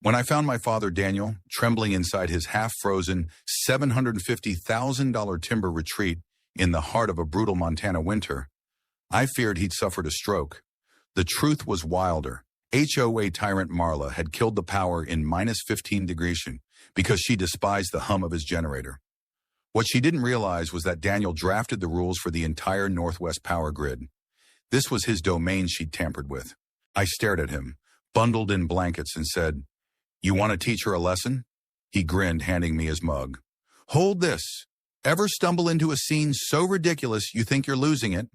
When I found my father, Daniel, trembling inside his half-frozen $750,000 timber retreat in the heart of a brutal Montana winter, I feared he'd suffered a stroke. The truth was wilder. HOA tyrant Marla had killed the power in -15 degrees because she despised the hum of his generator. What she didn't realize was that Daniel drafted the rules for the entire Northwest power grid. This was his domain she'd tampered with. I stared at him, bundled in blankets, and said, "You want to teach her a lesson?" He grinned, handing me his mug. "Hold this. Ever stumble into a scene so ridiculous you think you're losing it?"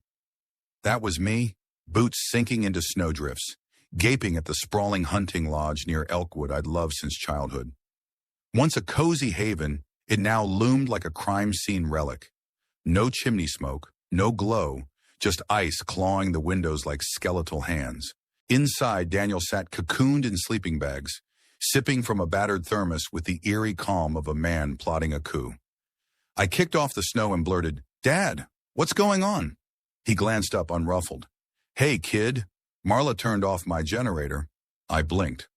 That was me, boots sinking into snowdrifts, gaping at the sprawling hunting lodge near Elkwood I'd loved since childhood. Once a cozy haven, it now loomed like a crime scene relic. No chimney smoke, no glow, just ice clawing the windows like skeletal hands. Inside, Daniel sat cocooned in sleeping bags, sipping from a battered thermos with the eerie calm of a man plotting a coup. I kicked off the snow and blurted, "Dad, what's going on?" He glanced up unruffled. "Hey, kid." Marla turned off my generator. I blinked.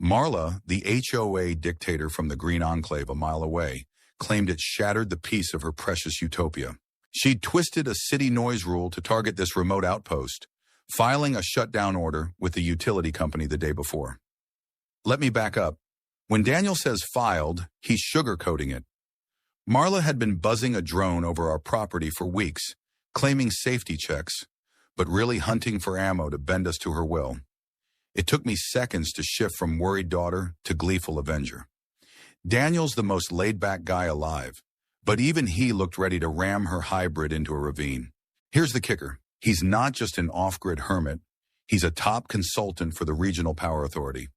Marla, the HOA dictator from the Green Enclave a mile away, claimed it shattered the peace of her precious utopia. She'd twisted a city noise rule to target this remote outpost, filing a shutdown order with the utility company the day before. Let me back up. When Daniel says filed, he's sugarcoating it. Marla had been buzzing a drone over our property for weeks, claiming safety checks, but really hunting for ammo to bend us to her will. It took me seconds to shift from worried daughter to gleeful avenger. Daniel's the most laid-back guy alive, but even he looked ready to ram her hybrid into a ravine. Here's the kicker. He's not just an off-grid hermit. He's a top consultant for the Regional Power Authority.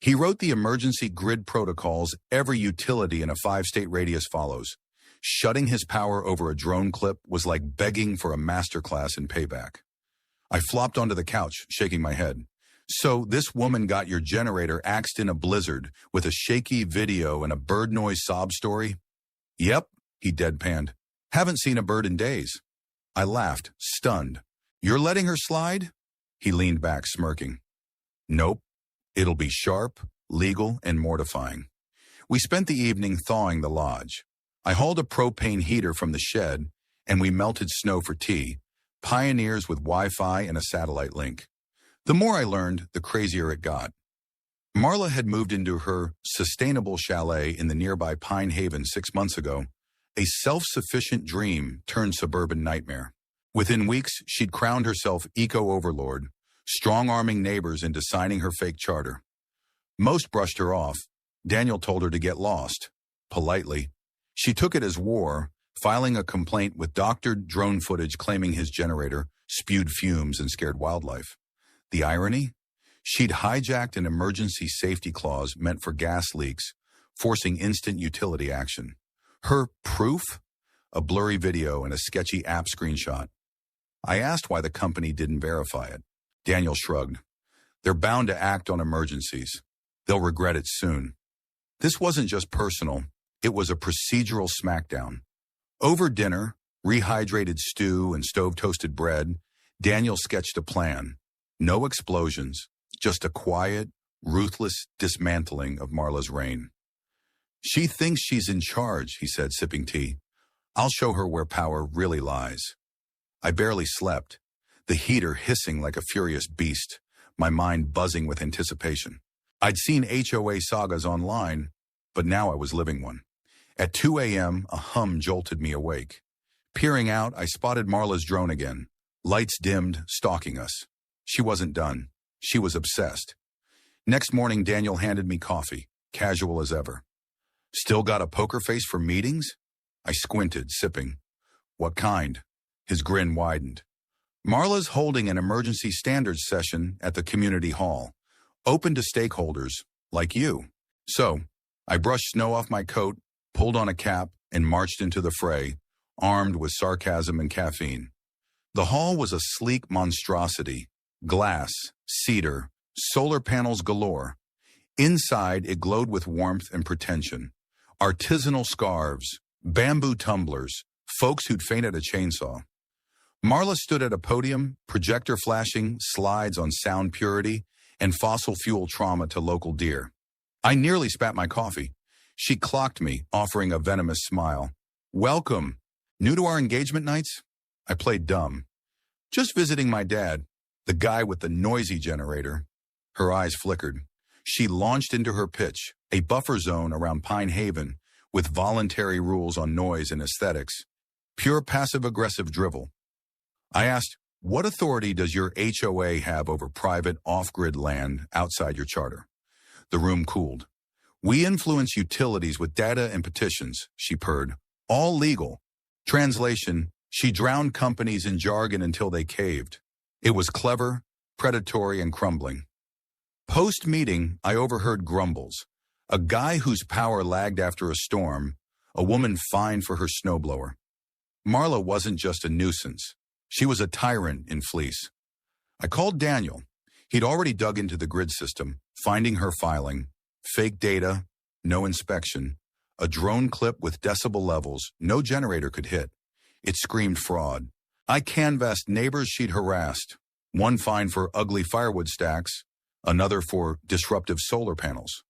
He wrote the emergency grid protocols every utility in a 5-state radius follows. Shutting his power over a drone clip was like begging for a masterclass in payback. I flopped onto the couch, shaking my head. "So this woman got your generator axed in a blizzard with a shaky video and a bird noise sob story?" "Yep," he deadpanned. "Haven't seen a bird in days." I laughed, stunned. "You're letting her slide?" He leaned back, smirking. "Nope. It'll be sharp, legal, and mortifying." We spent the evening thawing the lodge. I hauled a propane heater from the shed, and we melted snow for tea, pioneers with Wi-Fi and a satellite link. The more I learned, the crazier it got. Marla had moved into her sustainable chalet in the nearby Pine Haven 6 months ago, a self-sufficient dream turned suburban nightmare. Within weeks, she'd crowned herself eco-overlord, strong-arming neighbors into signing her fake charter. Most brushed her off. Daniel told her to get lost, politely. She took it as war, filing a complaint with doctored drone footage claiming his generator spewed fumes and scared wildlife. The irony? She'd hijacked an emergency safety clause meant for gas leaks, forcing instant utility action. Her proof? A blurry video and a sketchy app screenshot. I asked why the company didn't verify it. Daniel shrugged. "They're bound to act on emergencies. They'll regret it soon." This wasn't just personal. It was a procedural smackdown. Over dinner, rehydrated stew and stove-toasted bread, Daniel sketched a plan. No explosions, just a quiet, ruthless dismantling of Marla's reign. "She thinks she's in charge," he said, sipping tea. "I'll show her where power really lies." I barely slept, the heater hissing like a furious beast, my mind buzzing with anticipation. I'd seen HOA sagas online, but now I was living one. At 2 a.m., a hum jolted me awake. Peering out, I spotted Marla's drone again, lights dimmed, stalking us. She wasn't done. She was obsessed. Next morning, Daniel handed me coffee, casual as ever. "Still got a poker face for meetings?" I squinted, sipping. "What kind?" His grin widened. "Marla's holding an emergency standards session at the community hall, open to stakeholders, like you." So, I brushed snow off my coat, pulled on a cap, and marched into the fray, armed with sarcasm and caffeine. The hall was a sleek monstrosity, glass, cedar, solar panels galore. Inside, it glowed with warmth and pretension. Artisanal scarves, bamboo tumblers, folks who'd fainted a chainsaw. Marla stood at a podium, projector flashing, slides on sound purity, and fossil fuel trauma to local deer. I nearly spat my coffee. She clocked me, offering a venomous smile. Welcome. New to our engagement nights? I played dumb. Just visiting my dad, the guy with the noisy generator. Her eyes flickered. She launched into her pitch, a buffer zone around Pine Haven, with voluntary rules on noise and aesthetics. Pure passive-aggressive drivel. I asked, what authority does your HOA have over private off-grid land outside your charter? The room cooled. We influence utilities with data and petitions, she purred. All legal. Translation, she drowned companies in jargon until they caved. It was clever, predatory, and crumbling. Post-meeting, I overheard grumbles. A guy whose power lagged after a storm, a woman fined for her snowblower. Marla wasn't just a nuisance. She was a tyrant in fleece. I called Daniel. He'd already dug into the grid system, finding her filing, fake data, no inspection, a drone clip with decibel levels no generator could hit. It screamed fraud. I canvassed neighbors she'd harassed, one fined for ugly firewood stacks, another for disruptive solar panels.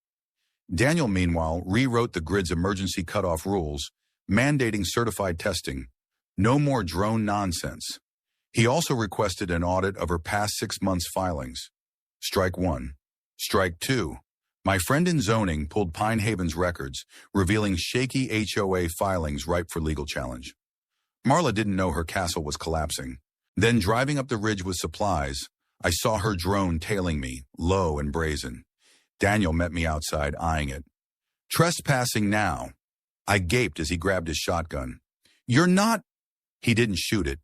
Daniel, meanwhile, rewrote the grid's emergency cutoff rules, mandating certified testing. No more drone nonsense. He also requested an audit of her past 6 months' filings. Strike one. Strike two. My friend in zoning pulled Pine Haven's records, revealing shaky HOA filings ripe for legal challenge. Marla didn't know her castle was collapsing. Then, driving up the ridge with supplies, I saw her drone tailing me, low and brazen. Daniel met me outside, eyeing it. Trespassing now. I gaped as he grabbed his shotgun. You're not... He didn't shoot it,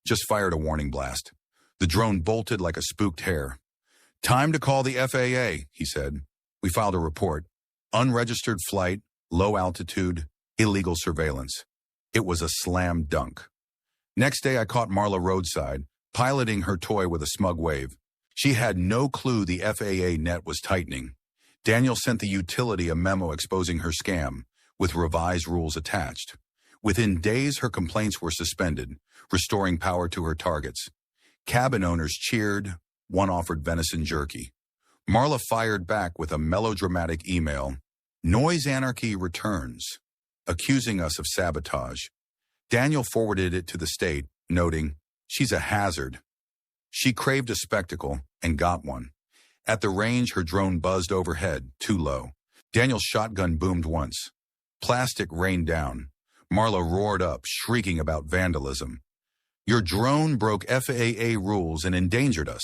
just fired a warning blast. The drone bolted like a spooked hare. Time to call the FAA, he said. We filed a report. Unregistered flight, low altitude, illegal surveillance. It was a slam dunk. Next day I caught Marla roadside, piloting her toy with a smug wave. She had no clue the FAA net was tightening. Daniel sent the utility a memo exposing her scam, with revised rules attached. Within days, her complaints were suspended, restoring power to her targets. Cabin owners cheered, one offered venison jerky. Marla fired back with a melodramatic email. Noise anarchy returns, accusing us of sabotage. Daniel forwarded it to the state, noting, she's a hazard. She craved a spectacle and got one. At the range, her drone buzzed overhead, too low. Daniel's shotgun boomed once. Plastic rained down. Marla roared up, shrieking about vandalism. Your drone broke FAA rules and endangered us,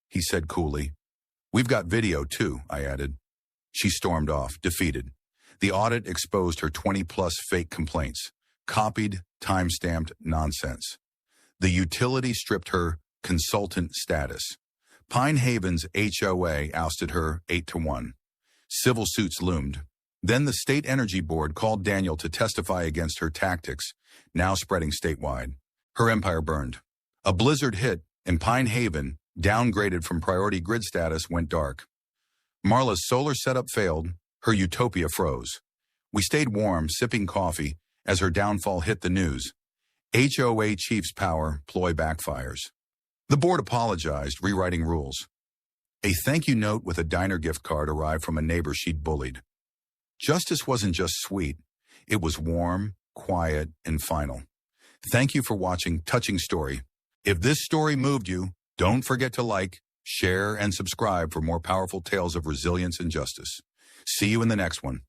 he said coolly. We've got video too, I added. She stormed off, defeated. The audit exposed her 20-plus fake complaints. Copied, time-stamped nonsense. The utility stripped her consultant status. Pine Haven's HOA ousted her 8-1. Civil suits loomed. Then the State Energy Board called Daniel to testify against her tactics, now spreading statewide. Her empire burned. A blizzard hit, and Pine Haven, downgraded from priority grid status, went dark. Marla's solar setup failed. Her utopia froze. We stayed warm, sipping coffee, as her downfall hit the news. HOA chief's power ploy backfires. The board apologized, rewriting rules. A thank you note with a diner gift card arrived from a neighbor she'd bullied. Justice wasn't just sweet. It was warm, quiet, and final. Thank you for watching Touching Story. If this story moved you, don't forget to like, share, and subscribe for more powerful tales of resilience and justice. See you in the next one.